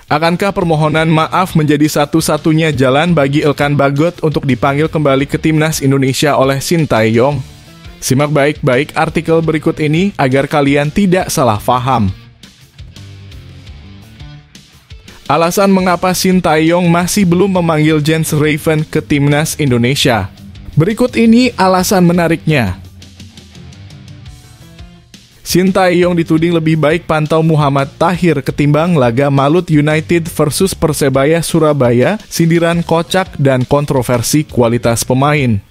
Akankah permohonan maaf menjadi satu-satunya jalan bagi Elkan Bagot untuk dipanggil kembali ke Timnas Indonesia oleh Sintayong? Simak baik-baik artikel berikut ini agar kalian tidak salah paham. Alasan mengapa Sintayong masih belum memanggil Jens Raven ke Timnas Indonesia. Berikut ini alasan menariknya. Sintayong dituding lebih baik pantau Muhammad Tahir ketimbang laga Malut United versus Persebaya Surabaya, sindiran kocak dan kontroversi kualitas pemain.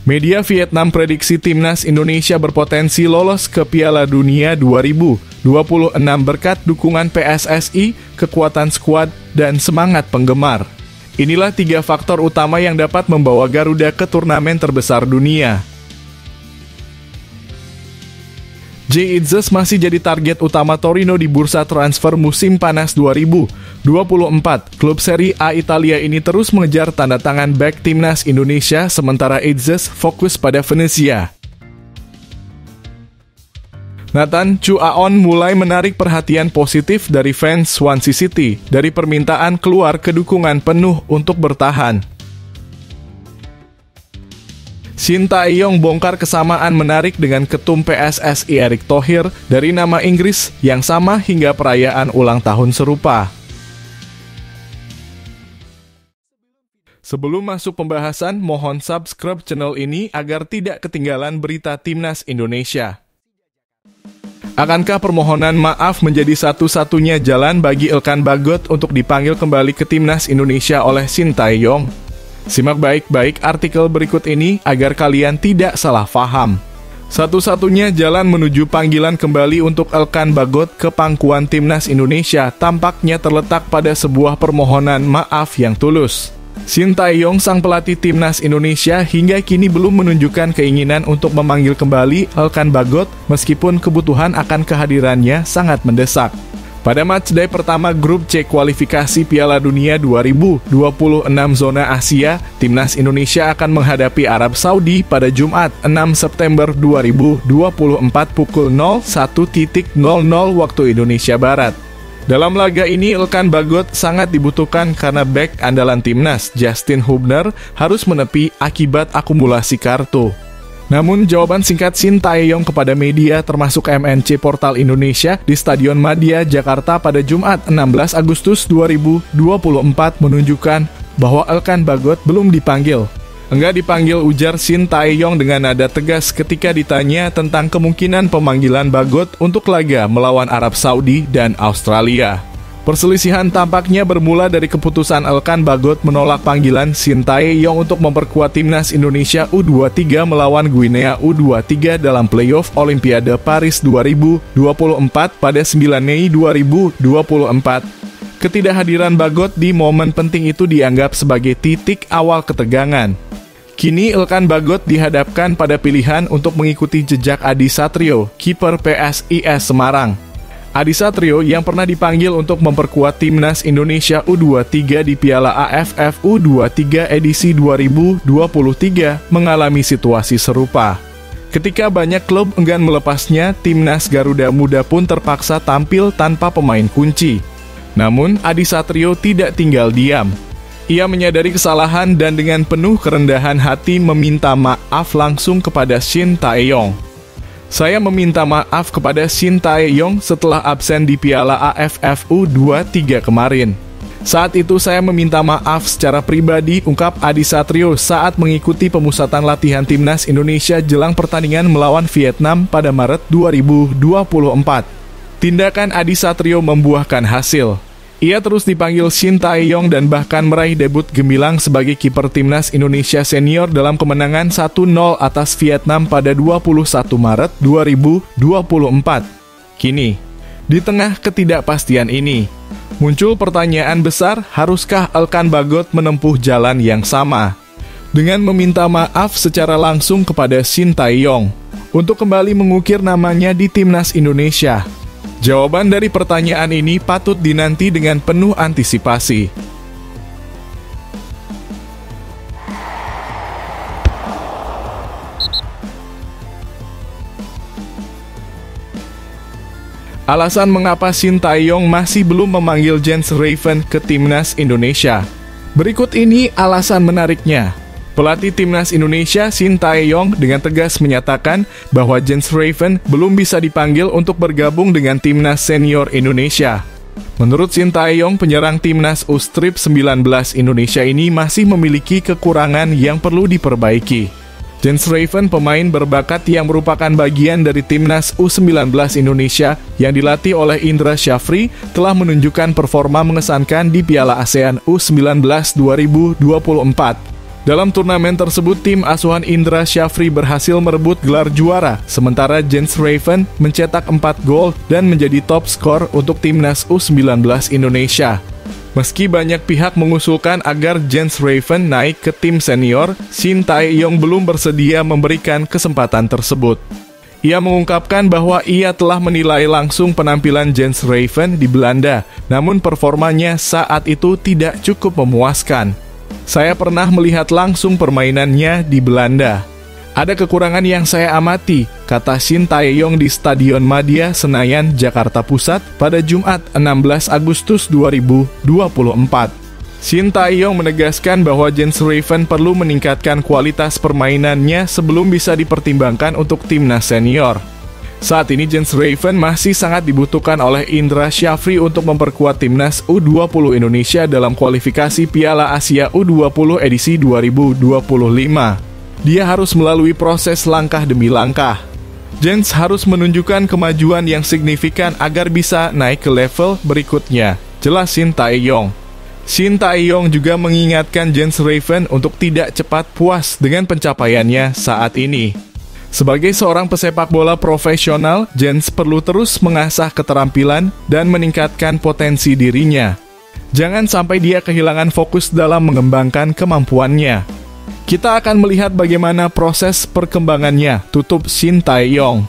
Media Vietnam prediksi Timnas Indonesia berpotensi lolos ke Piala Dunia 2026 berkat dukungan PSSI, kekuatan skuad, dan semangat penggemar. Inilah 3 faktor utama yang dapat membawa Garuda ke turnamen terbesar dunia. Jay Itzes masih jadi target utama Torino di bursa transfer musim panas 2024. Klub Serie A Italia ini terus mengejar tanda tangan bek Timnas Indonesia, sementara Itzes fokus pada Venezia. Nathan Chuaon mulai menarik perhatian positif dari fans Swansea City dari permintaan keluar ke dukungan penuh untuk bertahan. Sintayong bongkar kesamaan menarik dengan ketum PSSI Erick Thohir dari nama Inggris yang sama hingga perayaan ulang tahun serupa. Sebelum masuk pembahasan, mohon subscribe channel ini agar tidak ketinggalan berita Timnas Indonesia. Akankah permohonan maaf menjadi satu-satunya jalan bagi Elkan Bagot untuk dipanggil kembali ke Timnas Indonesia oleh Sintayong? Simak baik-baik artikel berikut ini agar kalian tidak salah paham. Satu-satunya jalan menuju panggilan kembali untuk Elkan Bagot ke pangkuan Timnas Indonesia tampaknya terletak pada sebuah permohonan maaf yang tulus. Sintayong, sang pelatih Timnas Indonesia, hingga kini belum menunjukkan keinginan untuk memanggil kembali Elkan Bagot meskipun kebutuhan akan kehadirannya sangat mendesak. Pada matchday pertama grup C kualifikasi Piala Dunia 2026 zona Asia, Timnas Indonesia akan menghadapi Arab Saudi pada Jumat 6 September 2024 pukul 01.00 waktu Indonesia Barat. Dalam laga ini, Elkan Bagot sangat dibutuhkan karena bek andalan Timnas, Justin Hubner, harus menepi akibat akumulasi kartu. Namun, jawaban singkat Sintayong kepada media termasuk MNC Portal Indonesia di Stadion Madia, Jakarta pada Jumat 16 Agustus 2024 menunjukkan bahwa Elkan Bagot belum dipanggil. Enggak dipanggil, ujar Sintayong dengan nada tegas ketika ditanya tentang kemungkinan pemanggilan Bagot untuk laga melawan Arab Saudi dan Australia. Perselisihan tampaknya bermula dari keputusan Elkan Bagot menolak panggilan Sintayong untuk memperkuat Timnas Indonesia U23 melawan Guinea U23 dalam playoff Olimpiade Paris 2024 pada 9 Mei 2024. Ketidakhadiran Bagot di momen penting itu dianggap sebagai titik awal ketegangan. Kini Elkan Bagot dihadapkan pada pilihan untuk mengikuti jejak Adi Satrio, kiper PSIS Semarang. Adi Satrio yang pernah dipanggil untuk memperkuat Timnas Indonesia U23 di Piala AFF U23 edisi 2023 mengalami situasi serupa. Ketika banyak klub enggan melepasnya, Timnas Garuda Muda pun terpaksa tampil tanpa pemain kunci. Namun, Adi Satrio tidak tinggal diam. Ia menyadari kesalahan dan dengan penuh kerendahan hati meminta maaf langsung kepada Sintayong. Saya meminta maaf kepada Sintayong setelah absen di Piala AFF U23 kemarin. Saat itu saya meminta maaf secara pribadi, ungkap Adi Satrio saat mengikuti pemusatan latihan Timnas Indonesia jelang pertandingan melawan Vietnam pada Maret 2024. Tindakan Adi Satrio membuahkan hasil. Ia terus dipanggil Sintayong dan bahkan meraih debut gemilang sebagai kiper Timnas Indonesia senior dalam kemenangan 1-0 atas Vietnam pada 21 Maret 2024. Kini, di tengah ketidakpastian ini, muncul pertanyaan besar, haruskah Elkan Bagot menempuh jalan yang sama? Dengan meminta maaf secara langsung kepada Sintayong untuk kembali mengukir namanya di Timnas Indonesia. Jawaban dari pertanyaan ini patut dinanti dengan penuh antisipasi. Alasan mengapa Shin Tae-yong masih belum memanggil Jens Raven ke timnas Indonesia. Berikut ini alasan menariknya. Pelatih timnas Indonesia Shin Tae-yong dengan tegas menyatakan bahwa Jens Raven belum bisa dipanggil untuk bergabung dengan timnas senior Indonesia. Menurut Shin Tae-yong, penyerang timnas U19 Indonesia ini masih memiliki kekurangan yang perlu diperbaiki. Jens Raven, pemain berbakat yang merupakan bagian dari timnas U19 Indonesia yang dilatih oleh Indra Syafri, telah menunjukkan performa mengesankan di Piala ASEAN U19 2024. Dalam turnamen tersebut, tim asuhan Indra Syafri berhasil merebut gelar juara, sementara Jens Raven mencetak 4 gol dan menjadi top skor untuk timnas U19 Indonesia. Meski banyak pihak mengusulkan agar Jens Raven naik ke tim senior, Shin Tae-yong belum bersedia memberikan kesempatan tersebut. Ia mengungkapkan bahwa ia telah menilai langsung penampilan Jens Raven di Belanda, namun performanya saat itu tidak cukup memuaskan. Saya pernah melihat langsung permainannya di Belanda. Ada kekurangan yang saya amati, kata Shin Tae-yong di Stadion Madia, Senayan, Jakarta Pusat pada Jumat 16 Agustus 2024. Shin Tae-yong menegaskan bahwa Jens Raven perlu meningkatkan kualitas permainannya sebelum bisa dipertimbangkan untuk timnas senior. Saat ini Jens Raven masih sangat dibutuhkan oleh Indra Syafri untuk memperkuat timnas U20 Indonesia dalam kualifikasi Piala Asia U20 edisi 2025. Dia harus melalui proses langkah demi langkah. Jens harus menunjukkan kemajuan yang signifikan agar bisa naik ke level berikutnya, jelas Shin Tae-yong. Shin Tae-yong juga mengingatkan Jens Raven untuk tidak cepat puas dengan pencapaiannya saat ini. Sebagai seorang pesepak bola profesional, Jens perlu terus mengasah keterampilan dan meningkatkan potensi dirinya. Jangan sampai dia kehilangan fokus dalam mengembangkan kemampuannya. Kita akan melihat bagaimana proses perkembangannya, tutup Shin Tae-yong.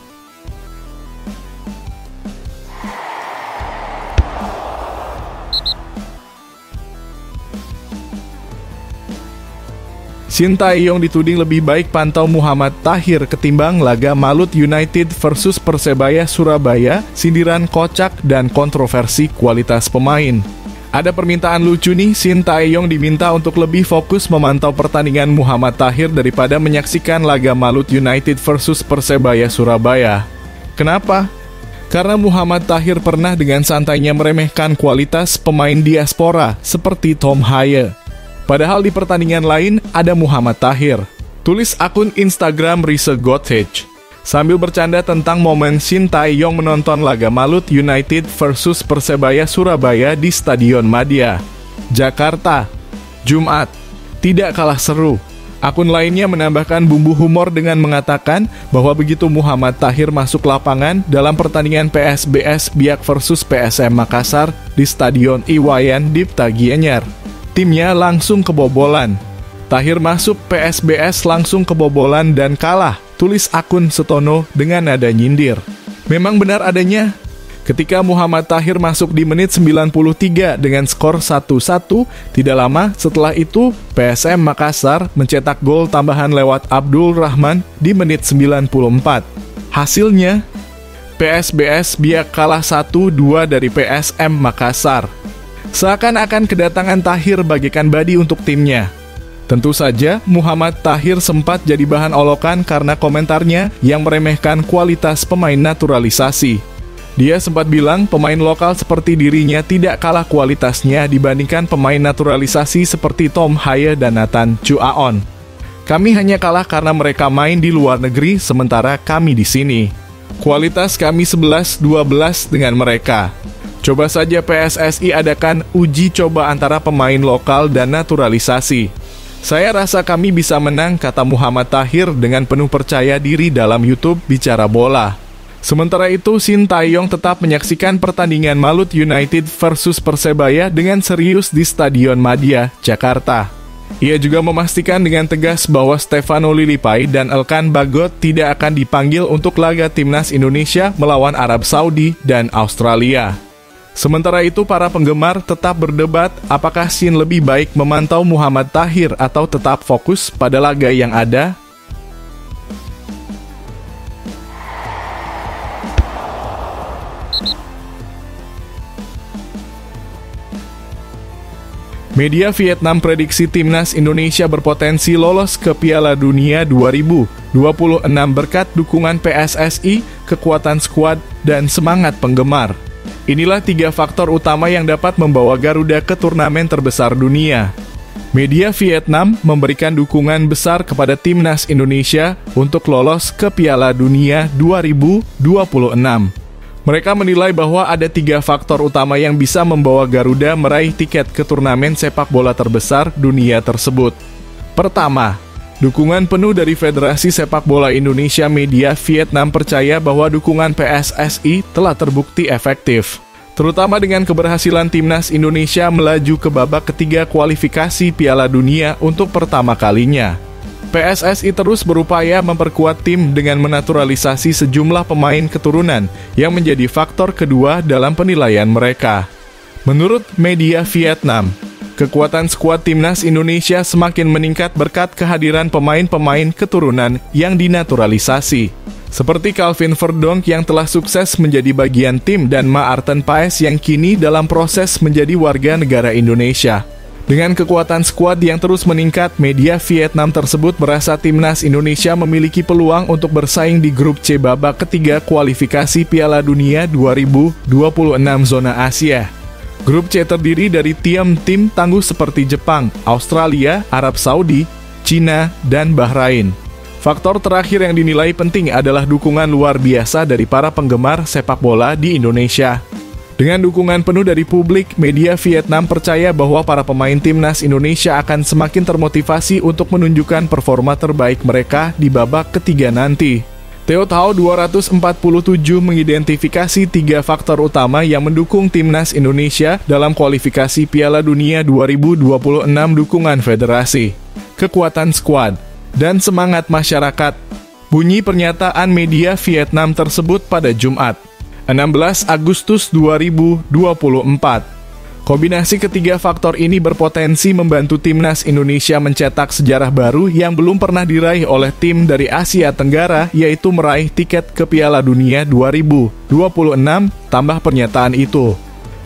Shin Tae-yong dituding lebih baik pantau Muhammad Tahir ketimbang laga Malut United versus Persebaya Surabaya, sindiran kocak dan kontroversi kualitas pemain. Ada permintaan lucu nih, Shin Tae-yong diminta untuk lebih fokus memantau pertandingan Muhammad Tahir daripada menyaksikan laga Malut United versus Persebaya Surabaya. Kenapa? Karena Muhammad Tahir pernah dengan santainya meremehkan kualitas pemain diaspora seperti Tom Haye. Padahal di pertandingan lain ada Muhammad Tahir, tulis akun Instagram Rise Gothage. Sambil bercanda tentang momen Shin Tae-yong menonton laga Malut United versus Persebaya Surabaya di Stadion Madia, Jakarta, Jumat. Tidak kalah seru. Akun lainnya menambahkan bumbu humor dengan mengatakan bahwa begitu Muhammad Tahir masuk lapangan dalam pertandingan PSBS Biak versus PSM Makassar di Stadion Iwayan Dipta Gianyar, timnya langsung kebobolan. Tahir masuk PSBS langsung kebobolan dan kalah, tulis akun Setono dengan nada nyindir. Memang benar adanya. Ketika Muhammad Tahir masuk di menit 93 dengan skor 1-1, tidak lama setelah itu PSM Makassar mencetak gol tambahan lewat Abdul Rahman di menit 94. Hasilnya, PSBS Biak kalah 1-2 dari PSM Makassar. Seakan-akan kedatangan Tahir bagaikan badi untuk timnya. Tentu saja, Muhammad Tahir sempat jadi bahan olokan karena komentarnya yang meremehkan kualitas pemain naturalisasi. Dia sempat bilang pemain lokal seperti dirinya tidak kalah kualitasnya dibandingkan pemain naturalisasi seperti Tom Haye dan Nathan Chuaon. Kami hanya kalah karena mereka main di luar negeri sementara kami di sini. Kualitas kami 11-12 dengan mereka. Coba saja PSSI adakan uji coba antara pemain lokal dan naturalisasi. Saya rasa kami bisa menang, kata Muhammad Tahir dengan penuh percaya diri dalam YouTube Bicara Bola. Sementara itu, Shin Tae-yong tetap menyaksikan pertandingan Malut United versus Persebaya dengan serius di Stadion Madia, Jakarta. Ia juga memastikan dengan tegas bahwa Stefano Lilipai dan Elkan Bagot tidak akan dipanggil untuk laga timnas Indonesia melawan Arab Saudi dan Australia. Sementara itu, para penggemar tetap berdebat apakah Shin lebih baik memantau Muhammad Tahir atau tetap fokus pada laga yang ada. Media Vietnam prediksi timnas Indonesia berpotensi lolos ke Piala Dunia 2026 berkat dukungan PSSI, kekuatan skuad, dan semangat penggemar. Inilah 3 faktor utama yang dapat membawa Garuda ke turnamen terbesar dunia. Media Vietnam memberikan dukungan besar kepada timnas Indonesia untuk lolos ke Piala Dunia 2026. Mereka menilai bahwa ada 3 faktor utama yang bisa membawa Garuda meraih tiket ke turnamen sepak bola terbesar dunia tersebut. Pertama, dukungan penuh dari Federasi Sepak Bola Indonesia. Media Vietnam percaya bahwa dukungan PSSI telah terbukti efektif, terutama dengan keberhasilan timnas Indonesia melaju ke babak ketiga kualifikasi Piala Dunia untuk pertama kalinya. PSSI terus berupaya memperkuat tim dengan menaturalisasi sejumlah pemain keturunan yang menjadi faktor kedua dalam penilaian mereka. Menurut media Vietnam, kekuatan skuad timnas Indonesia semakin meningkat berkat kehadiran pemain-pemain keturunan yang dinaturalisasi, seperti Calvin Verdonk yang telah sukses menjadi bagian tim dan Maarten Paes yang kini dalam proses menjadi warga negara Indonesia. Dengan kekuatan skuad yang terus meningkat, media Vietnam tersebut merasa timnas Indonesia memiliki peluang untuk bersaing di grup C babak ketiga kualifikasi Piala Dunia 2026 zona Asia. Grup C terdiri dari tim tangguh seperti Jepang, Australia, Arab Saudi, Cina, dan Bahrain. Faktor terakhir yang dinilai penting adalah dukungan luar biasa dari para penggemar sepak bola di Indonesia. Dengan dukungan penuh dari publik, media Vietnam percaya bahwa para pemain timnas Indonesia akan semakin termotivasi untuk menunjukkan performa terbaik mereka di babak ketiga nanti. Theo Thao 247 mengidentifikasi 3 faktor utama yang mendukung timnas Indonesia dalam kualifikasi Piala Dunia 2026. Dukungan federasi, kekuatan skuad, dan semangat masyarakat. Bunyi pernyataan media Vietnam tersebut pada Jumat, 16 Agustus 2024. Kombinasi ketiga faktor ini berpotensi membantu timnas Indonesia mencetak sejarah baru yang belum pernah diraih oleh tim dari Asia Tenggara, yaitu meraih tiket ke Piala Dunia 2026, tambah pernyataan itu.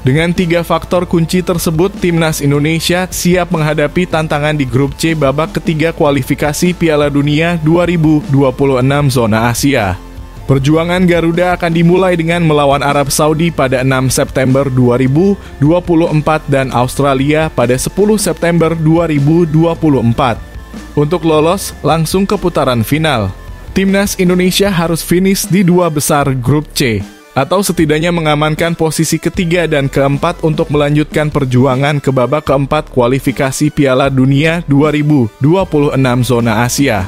Dengan 3 faktor kunci tersebut, timnas Indonesia siap menghadapi tantangan di grup C babak ketiga kualifikasi Piala Dunia 2026 zona Asia. Perjuangan Garuda akan dimulai dengan melawan Arab Saudi pada 6 September 2024 dan Australia pada 10 September 2024. Untuk lolos langsung ke putaran final, timnas Indonesia harus finish di 2 besar grup C, atau setidaknya mengamankan posisi ketiga dan keempat untuk melanjutkan perjuangan ke babak keempat kualifikasi Piala Dunia 2026 zona Asia.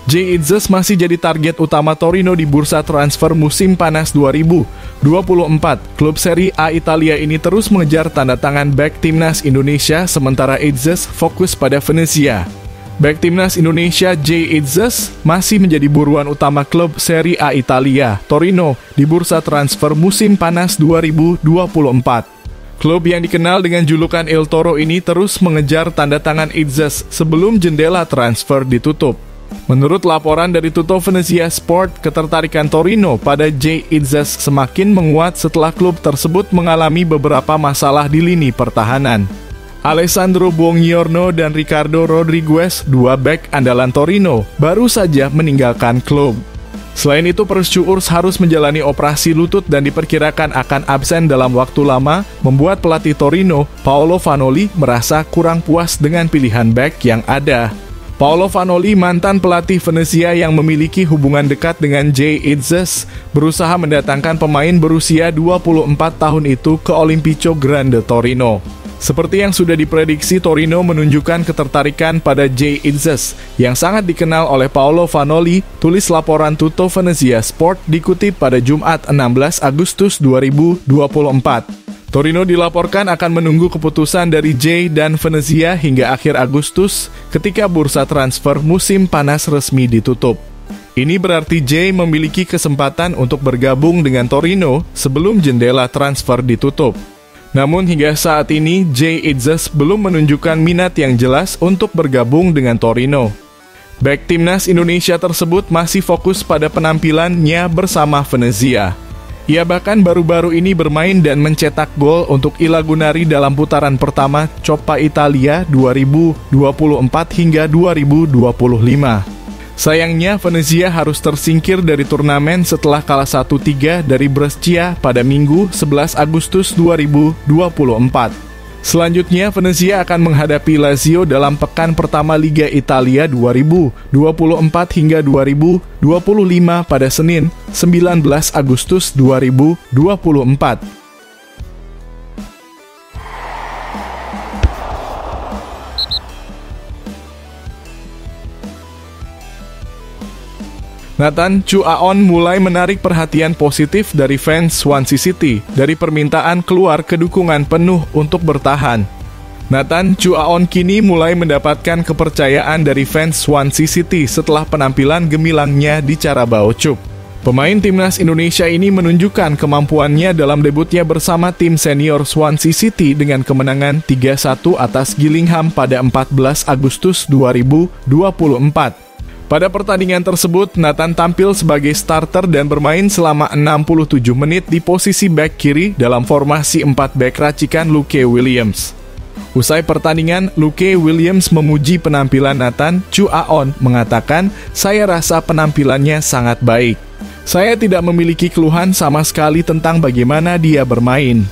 Jay Itzes masih jadi target utama Torino di bursa transfer musim panas 2024. Klub Serie A Italia ini terus mengejar tanda tangan bek timnas Indonesia, sementara Itzes fokus pada Venezia. Bek timnas Indonesia Jay Itzes masih menjadi buruan utama klub Serie A Italia, Torino, di bursa transfer musim panas 2024. Klub yang dikenal dengan julukan Il Toro ini terus mengejar tanda tangan Itzes sebelum jendela transfer ditutup. Menurut laporan dari Tutto Venezia Sport, ketertarikan Torino pada Jay Itzes semakin menguat setelah klub tersebut mengalami beberapa masalah di lini pertahanan. Alessandro Buongiorno dan Ricardo Rodriguez, 2 bek andalan Torino, baru saja meninggalkan klub. Selain itu, Persiu Urs harus menjalani operasi lutut dan diperkirakan akan absen dalam waktu lama, membuat pelatih Torino, Paolo Vanoli, merasa kurang puas dengan pilihan bek yang ada. Paolo Vanoli, mantan pelatih Venezia yang memiliki hubungan dekat dengan Jay Itzes, berusaha mendatangkan pemain berusia 24 tahun itu ke Olimpico Grande Torino. Seperti yang sudah diprediksi, Torino menunjukkan ketertarikan pada Jay Itzes, yang sangat dikenal oleh Paolo Vanoli, tulis laporan Tutto Venezia Sport dikutip pada Jumat 16 Agustus 2024. Torino dilaporkan akan menunggu keputusan dari Jay dan Venezia hingga akhir Agustus ketika bursa transfer musim panas resmi ditutup. Ini berarti Jay memiliki kesempatan untuk bergabung dengan Torino sebelum jendela transfer ditutup. Namun hingga saat ini, Jay Itzes belum menunjukkan minat yang jelas untuk bergabung dengan Torino. Bek timnas Indonesia tersebut masih fokus pada penampilannya bersama Venezia. Ia bahkan baru-baru ini bermain dan mencetak gol untuk Ila Gunari dalam putaran pertama Coppa Italia 2024 hingga 2025. Sayangnya, Venezia harus tersingkir dari turnamen setelah kalah 1-3 dari Brescia pada Minggu 11 Agustus 2024. Selanjutnya, Venezia akan menghadapi Lazio dalam pekan pertama Liga Italia 2024 hingga 2025 pada Senin, 19 Agustus 2024. Nathan Chu Aon mulai menarik perhatian positif dari fans Swansea City dari permintaan keluar ke dukungan penuh untuk bertahan. Nathan Chu Aon kini mulai mendapatkan kepercayaan dari fans Swansea City setelah penampilan gemilangnya di Carabao Cup. Pemain timnas Indonesia ini menunjukkan kemampuannya dalam debutnya bersama tim senior Swansea City dengan kemenangan 3-1 atas Gillingham pada 14 Agustus 2024. Pada pertandingan tersebut, Nathan tampil sebagai starter dan bermain selama 67 menit di posisi bek kiri dalam formasi 4 bek racikan Luke Williams. Usai pertandingan, Luke Williams memuji penampilan Nathan Chu Aon, mengatakan, "Saya rasa penampilannya sangat baik. Saya tidak memiliki keluhan sama sekali tentang bagaimana dia bermain."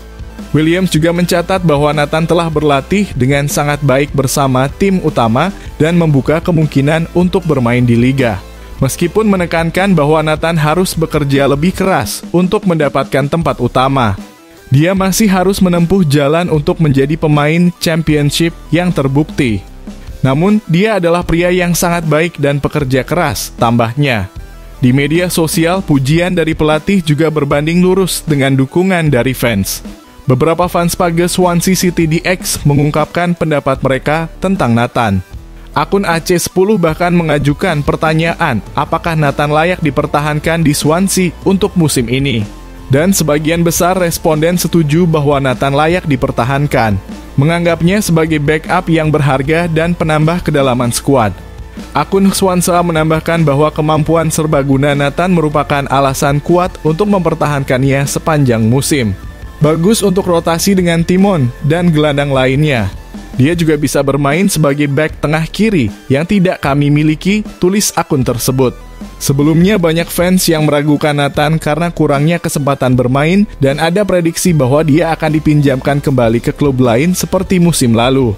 Williams juga mencatat bahwa Nathan telah berlatih dengan sangat baik bersama tim utama dan membuka kemungkinan untuk bermain di liga. Meskipun menekankan bahwa Nathan harus bekerja lebih keras untuk mendapatkan tempat utama, dia masih harus menempuh jalan untuk menjadi pemain championship yang terbukti. Namun, dia adalah pria yang sangat baik dan pekerja keras, tambahnya. Di media sosial, pujian dari pelatih juga berbanding lurus dengan dukungan dari fans. Beberapa fans Paga Swansea City di X mengungkapkan pendapat mereka tentang Nathan. Akun AC10 bahkan mengajukan pertanyaan apakah Nathan layak dipertahankan di Swansea untuk musim ini. Dan sebagian besar responden setuju bahwa Nathan layak dipertahankan, menganggapnya sebagai backup yang berharga dan penambah kedalaman skuad. Akun Swansea menambahkan bahwa kemampuan serbaguna Nathan merupakan alasan kuat untuk mempertahankannya sepanjang musim. Bagus untuk rotasi dengan Timon dan gelandang lainnya. Dia juga bisa bermain sebagai bek tengah kiri yang tidak kami miliki, tulis akun tersebut. Sebelumnya banyak fans yang meragukan Nathan karena kurangnya kesempatan bermain dan ada prediksi bahwa dia akan dipinjamkan kembali ke klub lain seperti musim lalu.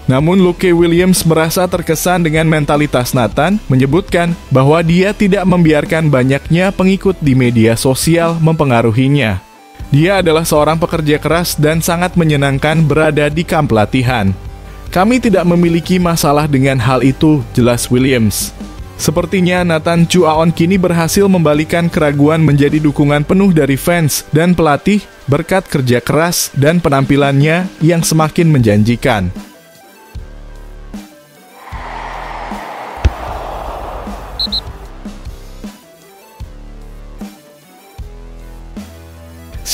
Namun Luke Williams merasa terkesan dengan mentalitas Nathan, menyebutkan bahwa dia tidak membiarkan banyaknya pengikut di media sosial mempengaruhinya. Dia adalah seorang pekerja keras dan sangat menyenangkan berada di kamp latihan. Kami tidak memiliki masalah dengan hal itu, jelas Williams. Sepertinya Nathan Chu Aon kini berhasil membalikan keraguan menjadi dukungan penuh dari fans dan pelatih berkat kerja keras dan penampilannya yang semakin menjanjikan.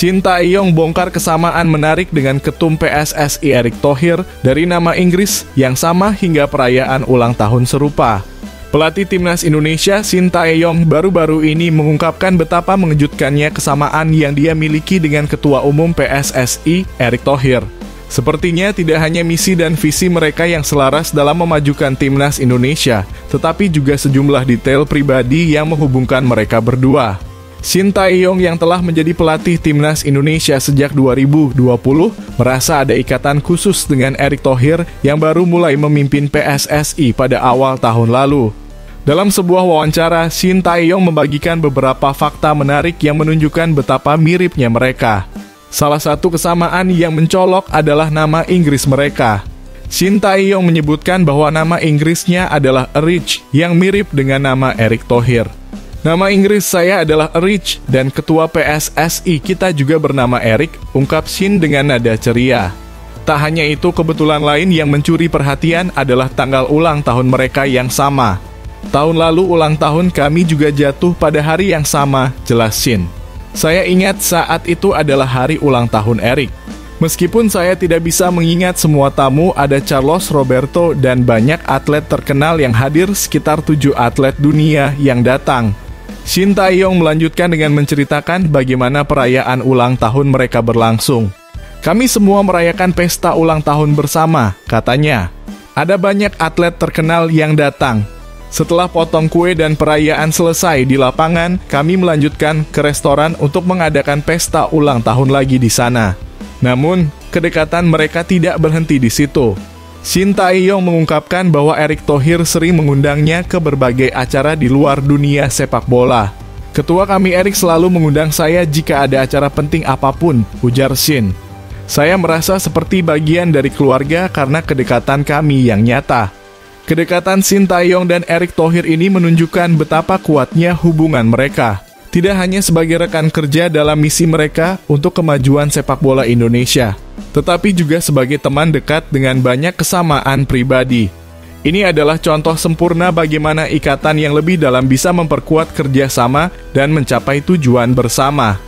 Shin Tae-yong bongkar kesamaan menarik dengan ketum PSSI Erick Thohir dari nama Inggris yang sama hingga perayaan ulang tahun serupa. Pelatih timnas Indonesia Shin Tae-yong baru-baru ini mengungkapkan betapa mengejutkannya kesamaan yang dia miliki dengan Ketua Umum PSSI Erick Thohir. Sepertinya tidak hanya misi dan visi mereka yang selaras dalam memajukan timnas Indonesia, tetapi juga sejumlah detail pribadi yang menghubungkan mereka berdua. Shin Tae-yong yang telah menjadi pelatih timnas Indonesia sejak 2020 merasa ada ikatan khusus dengan Erick Thohir yang baru mulai memimpin PSSI pada awal tahun lalu. Dalam sebuah wawancara, Shin Tae-yong membagikan beberapa fakta menarik yang menunjukkan betapa miripnya mereka. Salah satu kesamaan yang mencolok adalah nama Inggris mereka. Shin Tae-yong menyebutkan bahwa nama Inggrisnya adalah Rich yang mirip dengan nama Erick Thohir. Nama Inggris saya adalah Rich dan ketua PSSI kita juga bernama Erick, ungkap Shin dengan nada ceria. Tak hanya itu, kebetulan lain yang mencuri perhatian adalah tanggal ulang tahun mereka yang sama. Tahun lalu ulang tahun kami juga jatuh pada hari yang sama, jelas Shin. Saya ingat saat itu adalah hari ulang tahun Erick. Meskipun saya tidak bisa mengingat semua tamu, ada Carlos Roberto dan banyak atlet terkenal yang hadir, sekitar 7 atlet dunia yang datang. Shin Tae-yong melanjutkan dengan menceritakan bagaimana perayaan ulang tahun mereka berlangsung. Kami semua merayakan pesta ulang tahun bersama, katanya. Ada banyak atlet terkenal yang datang. Setelah potong kue dan perayaan selesai di lapangan, kami melanjutkan ke restoran untuk mengadakan pesta ulang tahun lagi di sana. Namun, kedekatan mereka tidak berhenti di situ. Shin Tae-yong mengungkapkan bahwa Erick Thohir sering mengundangnya ke berbagai acara di luar dunia sepak bola. Ketua kami Erick selalu mengundang saya jika ada acara penting apapun, ujar Shin. Saya merasa seperti bagian dari keluarga karena kedekatan kami yang nyata. Kedekatan Shin Tae-yong dan Erick Thohir ini menunjukkan betapa kuatnya hubungan mereka. Tidak hanya sebagai rekan kerja dalam misi mereka untuk kemajuan sepak bola Indonesia, tetapi juga sebagai teman dekat dengan banyak kesamaan pribadi. Ini adalah contoh sempurna bagaimana ikatan yang lebih dalam bisa memperkuat kerjasama dan mencapai tujuan bersama.